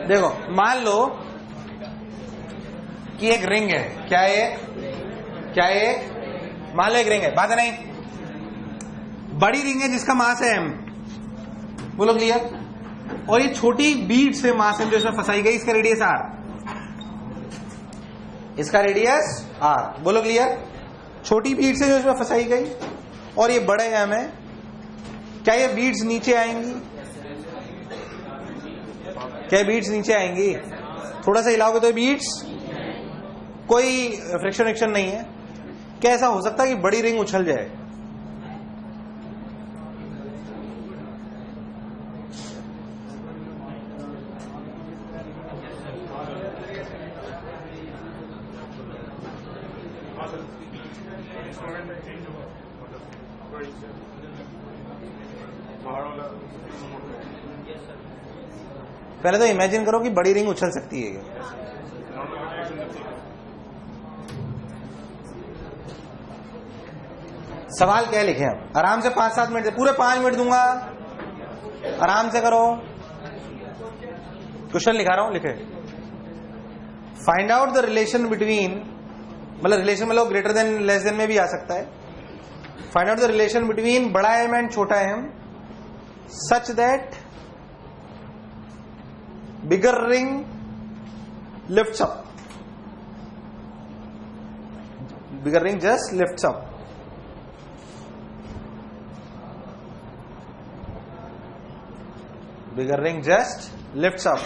देखो मान लो कि एक रिंग है, क्या एक मान लो एक रिंग है, बात है नहीं, बड़ी रिंग है जिसका मास है m, बोलो क्लियर, और ये छोटी बीड से मास m जो इसमें फंसाई गई, इसका रेडियस r, इसका रेडियस r, बोलो क्लियर, छोटी बीड से जो इसमें फंसाई गई और ये बड़े m है, क्या ये बीड्स नीचे आएंगी? क्या बीड्स नीचे आएंगी? थोड़ा सा हिलाओगे तो बीड्स, कोई फ्रिक्शन नहीं है। क्या ऐसा हो सकता है कि बड़ी रिंग उछल जाए? पहले तो इमेजिन करो कि बड़ी रिंग उछल सकती है। सवाल क्या लिखे हम? आराम से 5-7 मिनट, पूरे 5 मिनट दूंगा, आराम से करो। क्वेश्चन लिखा रहा हूं, लिखे। Find out the relation between, मतलब रिलेशन मतलब ग्रेटर देन लेस देन में भी आ सकता है। Find out the relation between बड़ा एम एंड छोटा am such that bigger ring lifts up, bigger ring just lifts up, bigger ring just lifts up,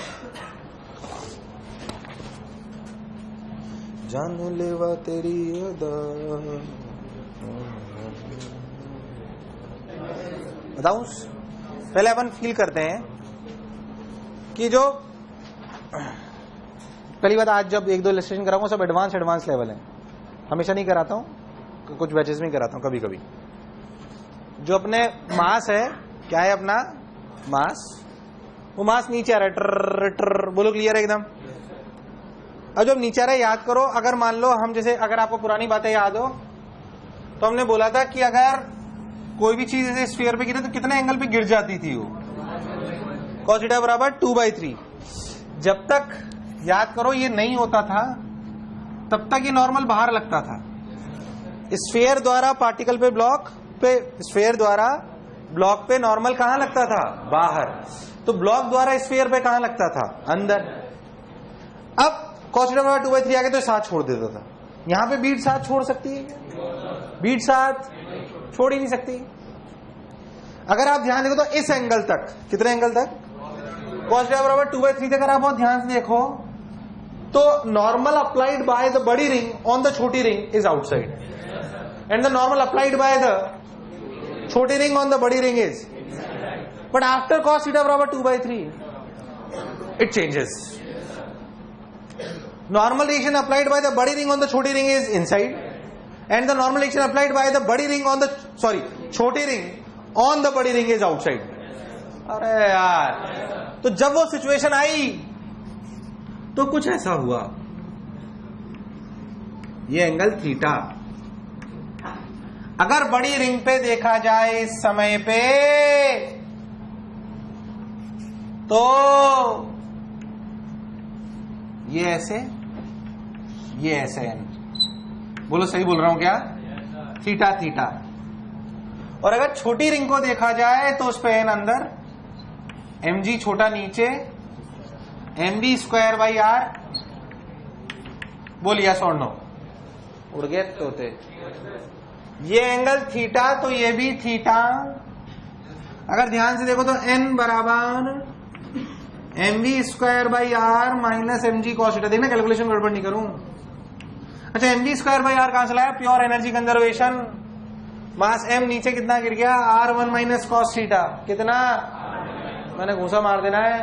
जान लेवा तेरी अदा। बताऊं, पहले अपन फील करते हैं कि जो पहली बात, आज जब 1-2 इलस्ट्रेशन कराऊंगा सब एडवांस लेवल है, हमेशा नहीं कराता हूं, कुछ बैचेस में कराता हूं कभी कभी। जो अपने मास है, क्या है अपना मास, वो मास नीचे आ रहा है, ट्र, बोलो क्लियर है एकदम। अब जब नीचे आ रहा है, याद करो, अगर मान लो हम जैसे, अगर आपको पुरानी बातें याद हो तो हमने बोला था कि अगर कोई भी चीज जैसे स्फीयर पे गिरे तो कितने एंगल पे गिर जाती थी वो, cos थीटा बराबर 2/3। जब तक याद करो ये नहीं होता था तब तक ये नॉर्मल बाहर लगता था। स्फीयर द्वारा पार्टिकल पे ब्लॉक पे, स्फीयर द्वारा ब्लॉक पे नॉर्मल कहां लगता था? बाहर। तो ब्लॉक द्वारा स्फीयर पे कहां लगता था? अंदर। अब cos थीटा बराबर 2/3 आ गया तो साथ छोड़ देता था। यहां पे बीट साथ छोड़ सकती है क्या? बीट साथ छोड़ ही नहीं सकती। अगर आप ध्यान देखो तो इस एंगल तक, कितने एंगल तक? cos थीटा बराबर 2/3 अगर आप बहुत ध्यान से देखो तो नॉर्मल अप्लाइड बाय द बड़ी रिंग ऑन द छोटी ring is outside and the normal applied by the छोटी रिंग ऑन द बड़ी ring is, but after cos theta बराबर 2/3 it changes. Normal reaction applied by the बड़ी ring on the छोटी ring is inside and the normal reaction applied by the बड़ी ring on the छोटी ring on the बड़ी ring is outside. अरे यार, तो जब वो सिचुएशन आई तो कुछ ऐसा हुआ, ये एंगल थीटा अगर बड़ी रिंग पे देखा जाए इस समय पे तो ये ऐसे है। बोलो सही बोल रहा हूं क्या? Theta theta. और अगर छोटी रिंग को देखा जाए तो उस पे एन अंदर, mg छोटा नीचे, mv²/r। बोल यस और नो। उड़ गए तोते। ये एंगल थीटा तो ये भी थीटा। अगर ध्यान से देखो तो n बराबर mv²/r minus mg cos theta. देखना कैलकुलेशन गड़बड़ नहीं करूं। अच्छा, mv²/r कहां से लाया? Pure energy conservation. Mass m नीचे कितना गिर गया? r1 minus cos theta. कितना? मैंने घूसा मार देना है।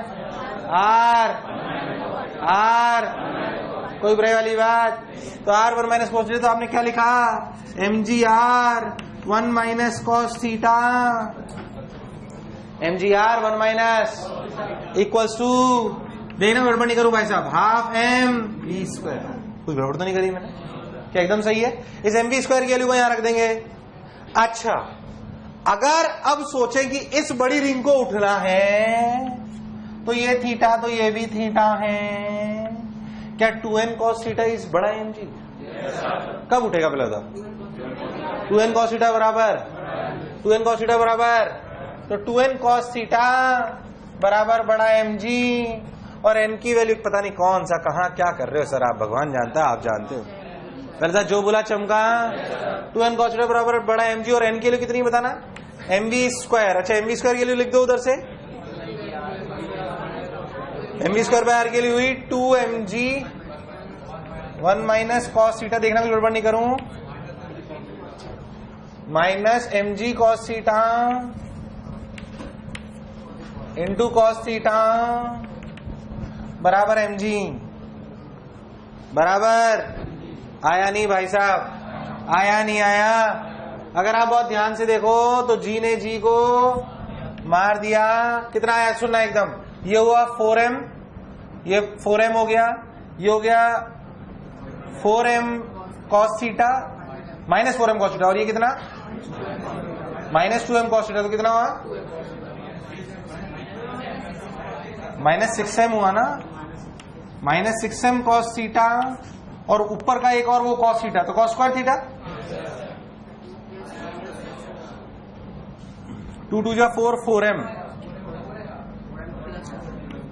r कोई बुराई वाली बात? तो r1 माइनस cos थीटा, तो आपने क्या लिखा? mgr 1 minus cos theta. mgr 1 minus equals to, देखना गड़बड़ नहीं करूं भाई साहब, हाफ mv²। कुछ गड़बड़ तो नहीं करी मैंने? क्या एकदम सही है? इस mv² की वैल्यू को यहां रख देंगे। अच्छा, अगर अब सोचे कि इस बड़ी रिंग को उठना है तो ये थीटा, तो ये भी थीटा है। क्या 2n cos थीटा इज बड़ा है mg? कब उठेगा पहले था? 2n cos थीटा बराबर 2n cos थीटा बराबर, तो 2n cos थीटा बराबर बड़ा mg, और n की वैल्यू पता नहीं कौन सा कहां क्या कर रहे हो सर आप, भगवान जानता है, आप जानते हो। पहले था जो बोला चमका। 2n cos थीटा बराबर बड़ा mg, और n की वैल्यू कितनी बताना? mv square. अच्छा mv स्क्वायर की वैल्यू लिख दो उधर से, mv स्क्वायर बाय r की वैल्यू हुई 2mg 1 माइनस cos थीटा, देखना कुछ गड़बड़ नहीं करूं, minus mg cos theta into cos theta बराबर mg। बराबर आया नहीं भाई साहब, आया नहीं आया? अगर आप बहुत ध्यान से देखो तो g ने g को मार दिया, कितना आया सुनना एकदम, ये हुआ 4m, ये 4m हो गया, ये हो गया 4m cos theta minus 4m cos theta, और ये कितना माइनस 2m cos थीटा, तो कितना हुआ माइनस 6m हुआ ना, माइनस 6m cos थीटा, और ऊपर का एक और वो cos थीटा, तो cos स्क्वायर थीटा 2 2 जा 4 4m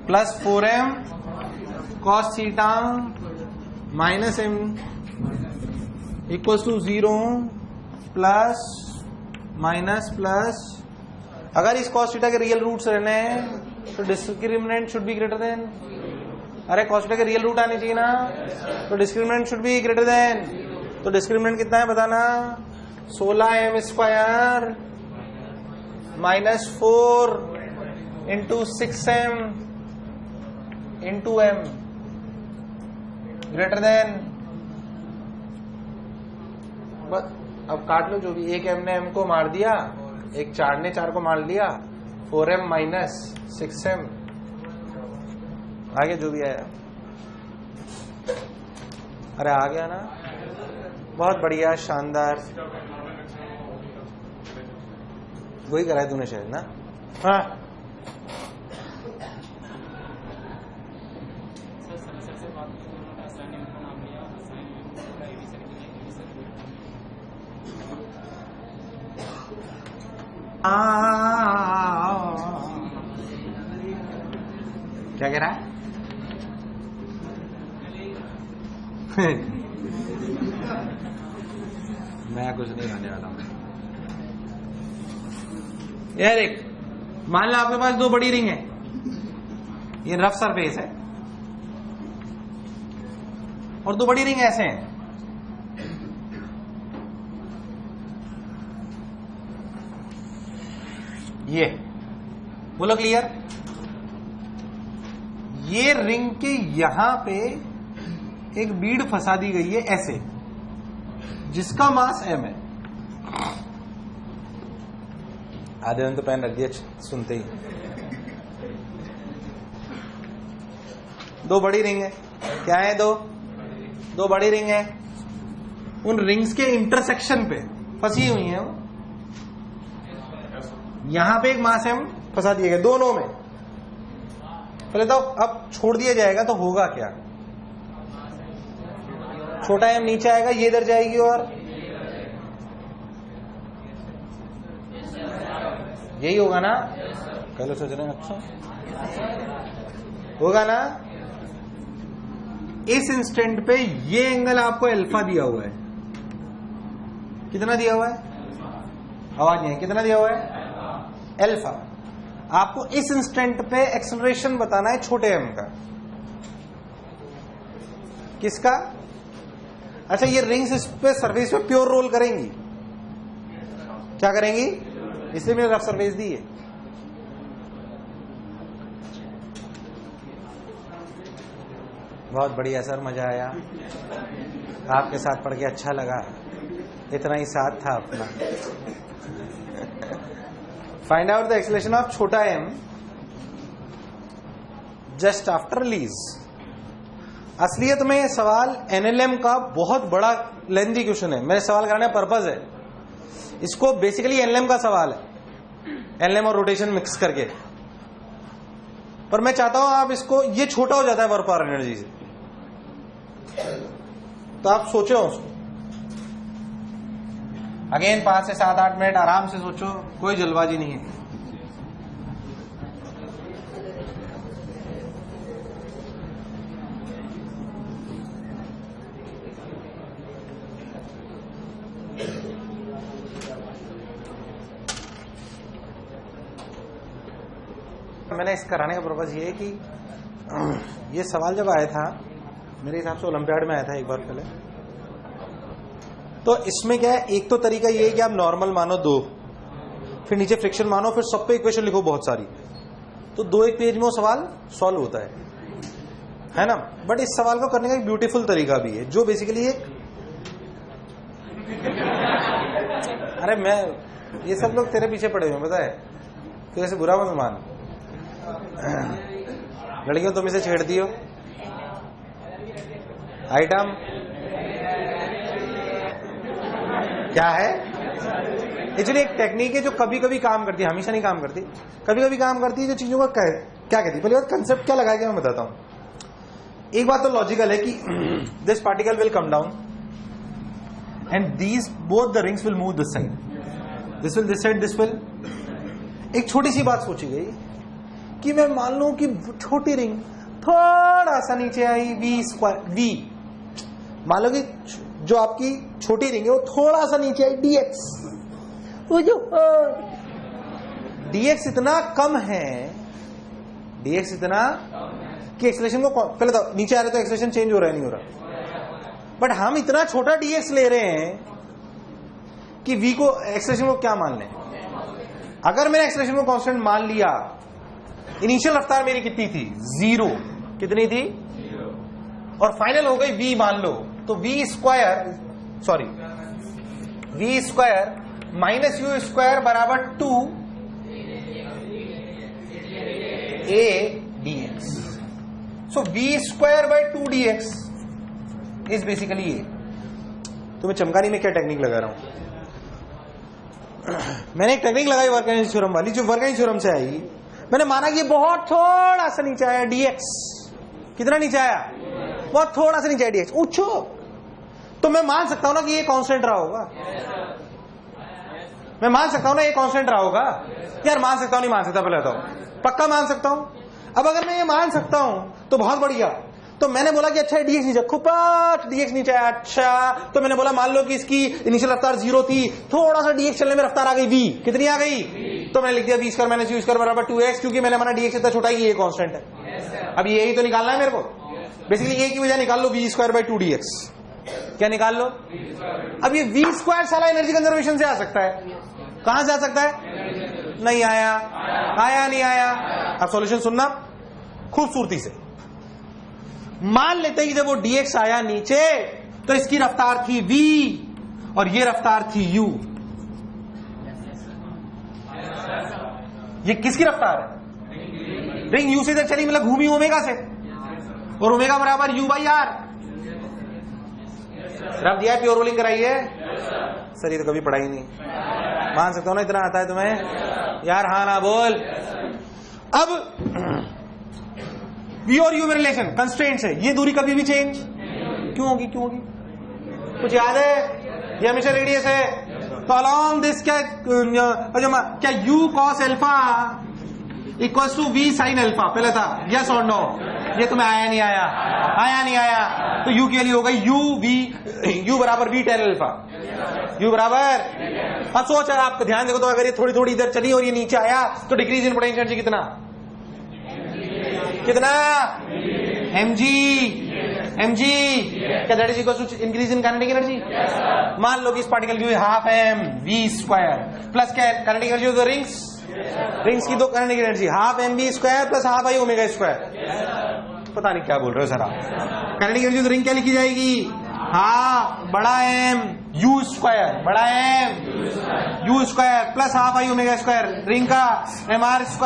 plus 4m cos theta minus m equals to 0 plus minus plus. अगर इस cos थीटा के रियल रूट्स रहने हैं तो discriminant should be greater than, अरे cos थीटा के रियल रूट आने चाहिए ना, तो discriminant should be greater than. तो डिस्क्रिमिनेंट कितना है बताना, 16m square minus 4 into 6m into m greater than. अब काट लो जो भी, एक m ने m को मार दिया, एक 4 ने 4 को मार दिया, 4m माइनस 6m, आगे जो भी आया। अरे आ गया ना, बहुत बढ़िया, शानदार, वही कराया तूने शायद ना? हाँ क्या कह रहा है? मैं कुछ नहीं खाने वाला हूं यार। एक मान लो आपके पास दो बड़ी रिंग है, ये रफ सरफेस है, और दो बड़ी रिंग ऐसे हैं, ये बोलो क्लियर। ये रिंग के यहां पे एक बीड फंसा दी गई है ऐसे, जिसका मास m है। आधे ने तो पेन रख दिया सुनते ही। दो बड़ी रिंग है, क्या है? दो बड़ी रिंग है, उन रिंग्स के इंटरसेक्शन पे फंसी हुई है वो, यहां पे एक मास m फंसा दिया गया दोनों में। पहले तो अब छोड़ दिया जाएगा तो होगा क्या, छोटा m नीचे आएगा, ये इधर जाएगी, और यही होगा ना? कल सोच रहे हैं अच्छा होगा ना। इस इंस्टेंट पे ये एंगल आपको अल्फा दिया हुआ है, कितना दिया हुआ है? आवाज नहीं है, कितना दिया हुआ है? अल्फा। आपको इस इंस्टेंट पे एक्सेलरेशन बताना है छोटे m का। किसका? अच्छा, ये रिंग्स इस पे सरफेस पे प्योर रोल करेंगी, क्या करेंगी? इसलिए मैंने रफ सरफेस दी है। बहुत बढ़िया सर, मजा आया, आपके साथ पढ़ के अच्छा लगा, इतना ही साथ था अपना। Find out the acceleration of छोटा m जस्ट आफ्टर रिलीज। असलियत में ये सवाल NLM का बहुत बड़ा लेंथी क्वेश्चन है, मेरे सवाल करने का पर्पज है। इसको बेसिकली NLM का सवाल है, NLM और रोटेशन मिक्स करके। पर मैं चाहता हूं आप इसको, ये छोटा हो जाता है वर्क पावर एनर्जी से, तो आप सोचो उसको अगेन 5 से 7-8 मिनट आराम से सोचो, कोई जल्दबाजी नहीं है। मैंने इस कराने का पर्पज ये है कि ये सवाल जब आया था, मेरे हिसाब से ओलंपियाड में आया था एक बार पहले, तो इसमें क्या है, एक तो तरीका ये है कि आप नॉर्मल मानो 2, फिर नीचे फ्रिक्शन मानो, फिर सब पे इक्वेशन लिखो बहुत सारी, तो 2-1 पेज में वो सवाल सॉल्व होता है ना। बट इस सवाल को करने का एक ब्यूटीफुल तरीका भी है, जो बेसिकली एक अरे मैं, ये सब लोग तेरे पीछे पड़े हुए हैं पता है, तो ऐसे बुरा मत मान, लड़कियों तुम इसे छेड़ती हो। आइटम क्या है, एक्चुअली एक टेक्निक है जो कभी कभी काम करती है, हमेशा नहीं काम करती, कभी कभी काम करती है, जो चीजों का क्या कहती है। पहले बात कंसेप्ट क्या लगाया मैं बताता हूं। एक बात तो लॉजिकल है कि this particle will come down and these both the rings will move this side, this will this side, this will. एक छोटी सी बात सोची गई कि मैं मान लूं कि छोटी रिंग थोड़ा सा नीचे आई, v², मान लो कि जो आपकी छोटी रिंग है वो थोड़ा सा नीचे आई, dx, वो जो dx इतना कम है, dx इतना कि एक्सेलरेशन को पहले तो नीचे आ रहे तो एक्सेलरेशन चेंज हो रहा है नहीं हो रहा, बट हम इतना छोटा dx ले रहे हैं कि v को, एक्सेलरेशन को क्या मान लें। अगर मैंने एक्सेलरेशन को कांस्टेंट मान लिया, इनिशियल रफ्तार मेरी कितनी थी 0, कितनी थी, और फाइनल हो गई v मान लो, तो v² माइनस u² बराबर 2a dx। So v²/2 dx is basically ये। तो मैं चमकानी में क्या टेक्निक लगा रहा हूं, मैंने एक टेक्निक लगाई वर्क एनर्जी थ्योरम वाली, जो वर्क एनर्जी थ्योरम से आई। मैंने माना कि बहुत थोड़ा सा नीचे आया dx, कितना नीचे आया, बहुत थोड़ा सा नीचे आया dx, उछो, तो मैं मान सकता हूं ना कि ये कांस्टेंट रहा होगा, मैं मान सकता हूं ना ये कांस्टेंट रहा होगा। यार मान सकता हूं नहीं मान सकता, पहले बताओ, पक्का मान सकता हूं। अब अगर मैं ये मान सकता हूं तो बहुत बढ़िया, तो मैंने बोला कि अच्छा dx नीचे, खुपाट dx नीचे आया, अच्छा, तो मैंने बोला मान लो कि इसकी इनिशियल रफ्तार 0 थी, थोड़ा सा dx चलने में रफ्तार आ गई v, कितनी आ गई, तो मैंने लिख दिया v² माइनस u² बराबर 2x, क्योंकि मैंने माना dx इतना छोटा है कि ये कांस्टेंट है। अब यही तो निकालना है मेरे को, बेसिकली ये की वजह निकाल लो v²/2 dx, क्या निकाल लो। अब ये v² साला एनर्जी कंजर्वेशन से आ सकता है, कहां से आ सकता है, नहीं आया, आया नहीं आया। अब सॉल्यूशन सुनना खूबसूरती से, मान लेते हैं कि जब वो dx आया नीचे तो इसकी रफ्तार थी v और ये रफ्तार थी u। ये किसकी रफ्तार है, रिंग u से इधर चली, मतलब घूमी ओमेगा से, और ओमेगा बराबर u/r। रब दिया प्योर रोलिंग कराई है सर, ये तो कभी पढ़ाई नहीं, मान सकता हूं ना इतना आता है तुम्हें यार, हाँ ना बोल। अब v और u में रिलेशन कंस्ट्रेंट्स है, ये दूरी कभी भी चेंज क्यों होगी, क्यों होगी, कुछ याद है, ये हमेशा रेडियस है, तो अलॉन्ग दिस क्या u cos alpha equals to v sin alpha, पहले था यस और नो, ये तुम्हें आया नहीं आया, आया नहीं आया, तो u के लिए हो गई u बराबर v tan अल्फा, u बराबर। अब सोच यार, आप ध्यान देखो तो अगर ये थोड़ी थोड़ी इधर चली और ये नीचे आया तो डिक्रीज इन पोटेंशियल एनर्जी कितना, कितना mg, क्या that is equal to increase in kinetic energy. मान लो कि इस पार्टिकल की हाफ m v² प्लस क्या kinetic energy of the rings, rings की दो kinetic energy half mv² plus half i omega. पता नहीं क्या बोल रहे हो सर आप, kinetic energy of the ring क्या लिखी जाएगी, हाफ बड़ा m u², बड़ा m u² plus half i ओमेगा², रिंग का mr²,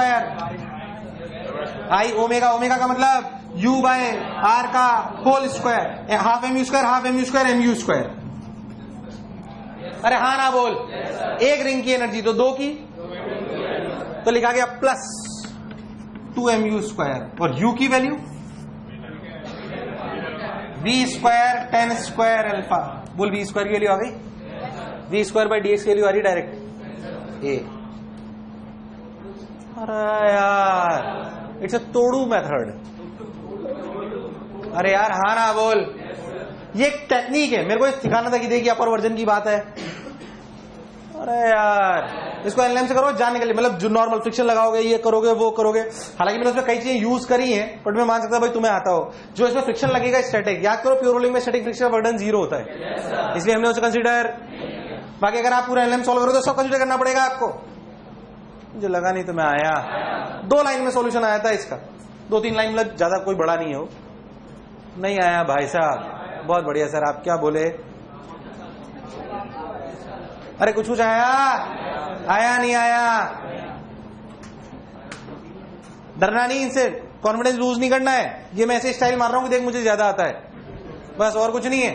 आई ओमेगा, ओमेगा का मतलब u/r का whole square, half mu², half mu², mu²। अरे हाँ ना बोल, एक रिंग की एनर्जी तो 2 की, तो लिखा गया प्लस 2mu स्क्वायर, और u की value v square tan square alpha. बोल v स्क्वायर की वैल्यू आ गई, v स्क्वायर बाई dx की वैल्यू आ रही डायरेक्ट a। अरे यार इट्स अ तोड़ू मेथड। अरे यार हाँ ना बोल, ये एक टेक्निक है, मेरे को सिखाना था कि देखिए अपर वर्जन की बात है। अरे यार इसको एनएलएम से करो जानने के लिए, मतलब जो नॉर्मल फ्रिक्शन लगाओगे, ये करोगे वो करोगे। हालांकि मैंने उसमें कई चीजें यूज करी हैं, बट मैं मान सकता भाई तुम्हें आता हो। जो इसमें फ्रिक्शन लगेगा स्टैटिक, याद करो प्योर रोलिंग में स्टैटिक फ्रिक्शन बर्डन 0 होता है, इसलिए हमने उसे कंसीडर। बाकी अगर आप पूरा एनएलएम सॉल्व करोगे तो सब कंसीडर करना पड़ेगा आपको। मुझे लगा नहीं तो मैं आया, 2 लाइन में सॉल्यूशन आया था इसका, 2-3 लाइन, मतलब ज्यादा कोई बड़ा नहीं हो। नहीं आया भाई साहब, बहुत बढ़िया सर, आप क्या बोले? अरे कुछ आया नहीं आया। डरना नहीं इनसे, कॉन्फिडेंस लूज नहीं करना है। ये मैं ऐसे स्टाइल मार रहा हूं कि देख मुझे ज्यादा आता है, बस और कुछ नहीं है।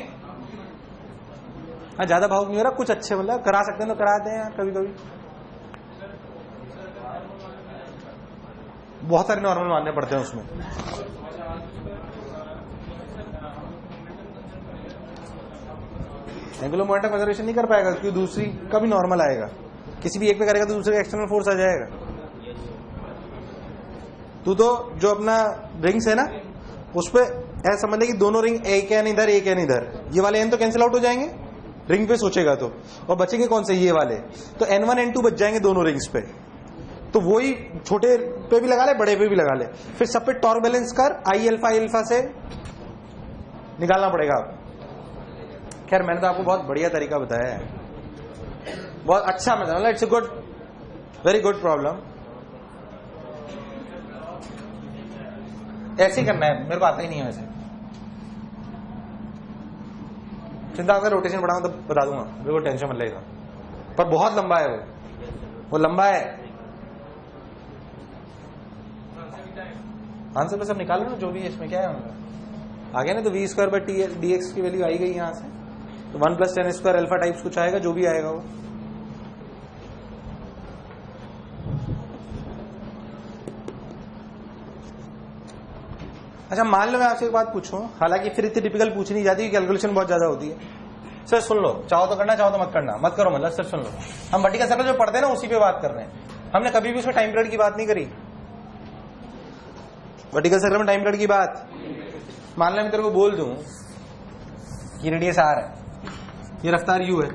हाँ ज्यादा भावुक नहीं हो रहा, कुछ अच्छे मतलब करा सकते हैं तो करा दें यार कभी कभी। बहुत सारे नॉर्मल मानने पड़ते हैं उसमें। एंगुलर मोमेंटम कंजर्वेशन नहीं कर पाएगा क्योंकि दूसरी का भी नॉर्मल आएगा, किसी भी एक पे करेगा तो दूसरे का एक्सटर्नल फोर्स आ जाएगा। तू तो जो अपना रिंग्स है ना उस पे ऐसा समझ ले कि दोनों रिंग एक एन इधर एक एन इधर, ये वाले एन तो कैंसिल आउट हो जाएंगे रिंग पे सोचेगा तो, और बचेंगे कौन से ये वाले, तो N1 N2 बच जाएंगे दोनों रिंग्स पे। तो वही छोटे पे भी लगा ले बड़े पे भी लगा ले, फिर सब पे टॉर्क बैलेंस कर, आई अल्फा से निकालना पड़ेगा आप। खैर मैंने तो आपको बहुत बढ़िया तरीका बताया है, बहुत अच्छा मतलब it's a good, very good problem. ऐसे ही करना है, मेरे को आता ही नहीं है वैसे। चिंता अगर रोटेशन बढ़ाऊं तो बता दूंगा, मेरे को टेंशन मत लेगा, पर बहुत लंबा है वो लंबा है। आंसर पे सब निकालो ना, जो भी है इसमें क्या है उनका आगे ना, तो वी स्क्वायर बाई dx की वैल्यू आई गई यहां से, तो 1 + tan स्क्वायर अल्फा टाइप्स कुछ आएगा, जो भी आएगा वो। अच्छा मान लो मैं आपसे एक बात पूछूं, हालांकि फिर इतनी टिपिकल पूछनी जाती है, कैलकुलेशन बहुत ज्यादा होती है। सर सुन लो, चाहो तो करना, चाहो तो मत करना, मत करो मतलब सर सुन लो। हम वर्टिकल सर्कल जो पढ़ते हैं ना उसी पे बात कर रहे हैं, हमने कभी भी उसमें टाइम पीरियड की बात नहीं करी। वर्टिकल सर्कल में टाइम पीरियड की बात, मान लो मैं तेरे को बोल दूं कि रेडियस r है, ये रफ्तार u है,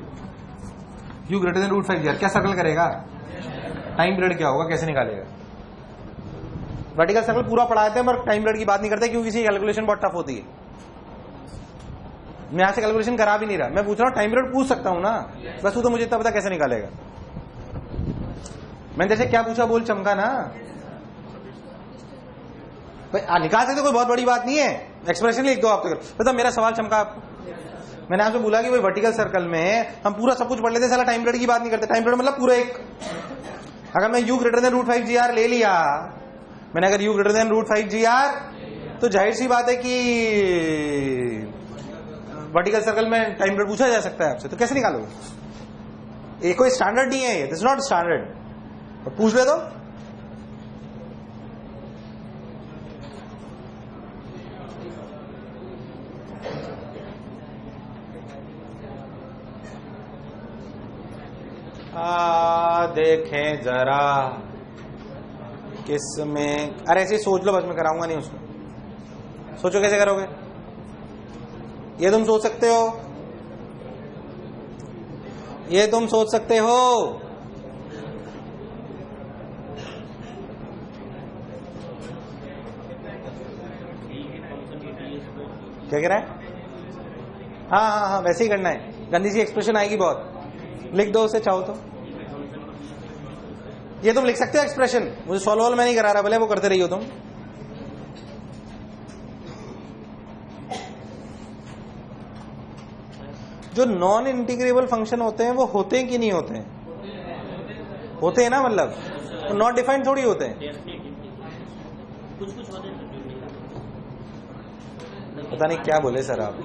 u ग्रेटर देन √5 क्या सर्कल करेगा, टाइम पीरियड क्या होगा, कैसे निकालेगा। वर्टिकल सर्कल पूरा पढ़ाते हैं पर टाइम पीरियड की बात नहीं करते क्योंकि इसकी कैलकुलेशन बहुत टफ होती है। मैं यहां से कैलकुलेशन करा भी नहीं रहा, मैं पूछ रहा हूं टाइम पीरियड पूछ सकता हूं ना, बस तू तो मुझे इतना पता कैसे निकालेगा। मैंने जैसे क्या पूछा बोल चमका ना भाई, निकाल सकते कोई बहुत बड़ी बात नहीं है, एक्सप्रेशन लिख दो आप तो। मतलब मेरा सवाल चमका आपको, मैंने आपसे बोला कि भाई वर्टिकल सर्कल में हम पूरा सब कुछ पढ़ लेते हैं, साला टाइम पीरियड की बात नहीं करते। टाइम पीरियड मतलब पूरा एक, अगर मैं u ग्रेटर देन √5 ले लिया, मैंने अगर u ग्रेटर देन √5 तो जाहिर सी बात है कि वर्टिकल सर्कल में टाइम पीरियड पूछा जा सकता है आपसे, तो कैसे निकालोगे। ये कोई स्टैंडर्ड नहीं है, दिस नॉट स्टैंडर्ड, पूछ ले दो। देखें जरा किसमें, अरे ऐसे सोच लो बस, मैं कराऊंगा नहीं उसको। सोचो कैसे करोगे, ये तुम सोच सकते हो, ये तुम सोच सकते हो। क्या कह रहा है, हाँ वैसे ही करना है, गंदी सी एक्सप्रेशन आएगी बहुत, लिख दो उसे चाहो तो। ये तुम लिख सकते हो एक्सप्रेशन, मुझे सॉल्व मैं नहीं करा रहा, भले वो करते रही हो तुम। जो नॉन इंटीग्रेबल फंक्शन होते हैं वो होते हैं कि नहीं होते हैं, होते हैं ना, मतलब वो नॉट डिफाइंड थोड़ी होते हैं। पता नहीं क्या बोले सर आप।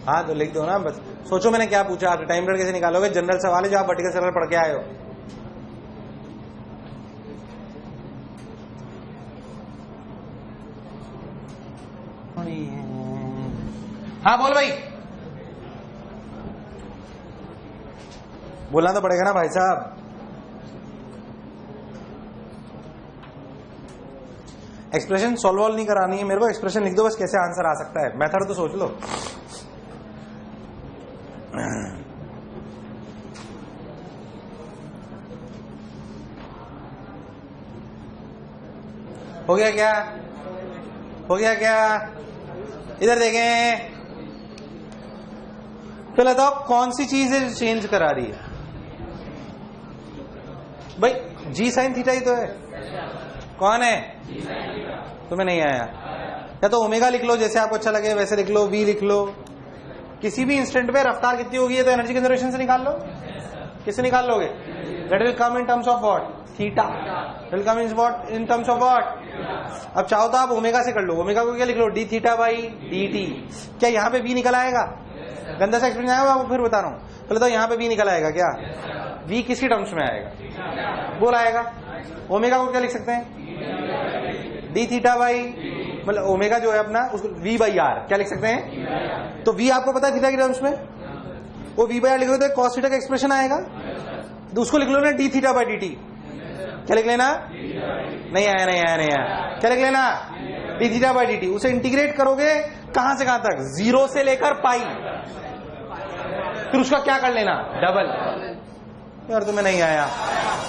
हाँ तो लिख दो ना बस, सोचो मैंने क्या पूछा, आप टाइम पीरियड कैसे निकालोगे? जनरल सवाल है जो आप वर्टिकल सर्कल पढ़ के आए हो। हाँ बोल भाई, बोलना तो पड़ेगा ना भाई साहब। एक्सप्रेशन सॉल्व नहीं करानी है मेरे को, एक्सप्रेशन लिख दो बस, कैसे आंसर आ सकता है, मेथड तो सोच लो। हो गया क्या? हो गया क्या? इधर देखें, पहले बताओ कौन सी चीज है जो चेंज करा रही है? भाई जी साइन थीटा ही तो है। कौन है? तुम्हें नहीं आया? या तो ओमेगा लिख लो, जैसे आपको अच्छा लगे वैसे लिख लो, वी लिख लो। किसी भी इंस्टेंट पे रफ्तार कितनी होगी है तो एनर्जी कंजर्वेशन से निकाल लो। किससे निकाल लोगे? That will come in terms of what? Theta. Will come in terms of what? अब चाहो तो आप ओमेगा से कर लो। ओमेगा को क्या लिख लो? D theta by D T. क्या यहाँ पे वी निकल आएगा? गंदा सा एक्सप्रेशन आएगा, आपको फिर बता रहा हूं। पहले तो यहाँ पे वी निकल आएगा क्या? वी किसकी टर्म्स में आएगा? बोल आएगा। ओमेगा को क्या लिख सकते हैं? डी थीटा बाई, मतलब ओमेगा जो है अपना उसको वी बाई आर क्या लिख सकते हैं? तो वी आपको पता है थीटा की टर्म्स में, वो वी बाई आर लिखोगे तो कॉस थीटा का एक्सप्रेशन आएगा, तो उसको लिख लो ना D theta by D T. क्या लिख लेना? नहीं आया, नहीं आया, नहीं आया। क्या लिख लेना? D theta by D T. उसे इंटीग्रेट करोगे कहां से कहां तक? 0 से लेकर पाई, फिर उसका क्या कर लेना? डबल। यार तुम्हें नहीं आया?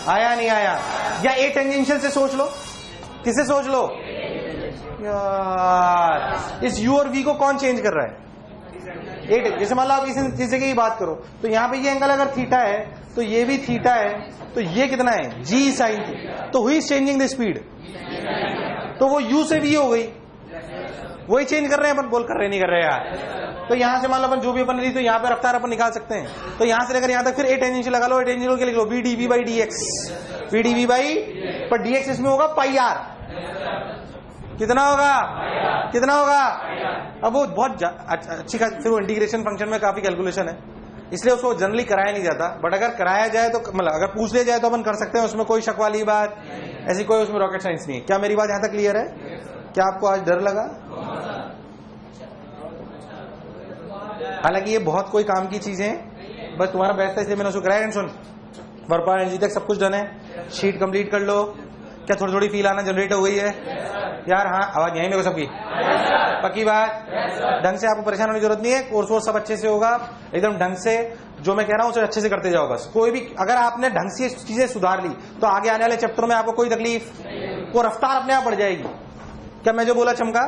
आया नहीं आया? या ए टेंजेंशियल से सोच लो। किससे सोच लो? यार इस यू और वी को कौन चेंज कर रहा है? ए। जैसे मान लो आप इसी चीज की बात करो तो यहां पे ये एंगल अगर थीटा है तो ये भी थीटा है, तो ये कितना है? जी साइन थीटा। तो हुई चेंजिंग द स्पीड, तो वो यू से वी हो गई, वही चेंज कर रहे हैं अपन। बोल कर रहे नहीं कर रहे यार? तो यहां से मान लो अपन जो भी अपन ली तो यहाँ पे रफ्तार अपन निकाल सकते हैं। तो यहां से लेकर यहां तक फिर ए टेंजेंशियल लगा लो। ए टेंजेंशियल के लिख लो V D V by D X. V D V by, पर डी एक्स इसमें होगा पाई आर। कितना होगा? कितना होगा? अब वो बहुत अच्छी फिर वो इंटीग्रेशन फंक्शन में काफी कैलकुलेशन है, इसलिए उसको जनरली कराया नहीं जाता। बट अगर कराया जाए तो मतलब अगर पूछ लिया जाए तो अपन कर सकते हैं, उसमें कोई शक वाली बात, ऐसी कोई उसमें रॉकेट साइंस नहीं है। क्या मेरी बात यहां तक क्लियर है? क्या आपको आज डर लगा? हालांकि ये बहुत कोई काम की चीजें हैं, बस तुम्हारा बेस्ट है इसलिए मैंने उसको कराया। सुन, वर्पा एनर्जी तक सब कुछ डन है, शीट कंप्लीट कर लो। क्या थोड़ी थोड़ी फील आना जनरेट हो गई है यार? हाँ, आवाज यहीं मेरे को सबकी पक्की बात। ढंग से आपको परेशान होने की जरूरत नहीं है, कोर्स वोर्स सब अच्छे से होगा एकदम ढंग से। जो मैं कह रहा हूं उसे अच्छे से करते जाओ बस। कोई भी अगर आपने ढंग से चीजें सुधार ली तो आगे आने वाले चैप्टरों में आपको कोई तकलीफ, वो रफ्तार अपने आप बढ़ जाएगी। क्या मैं जो बोला चमका?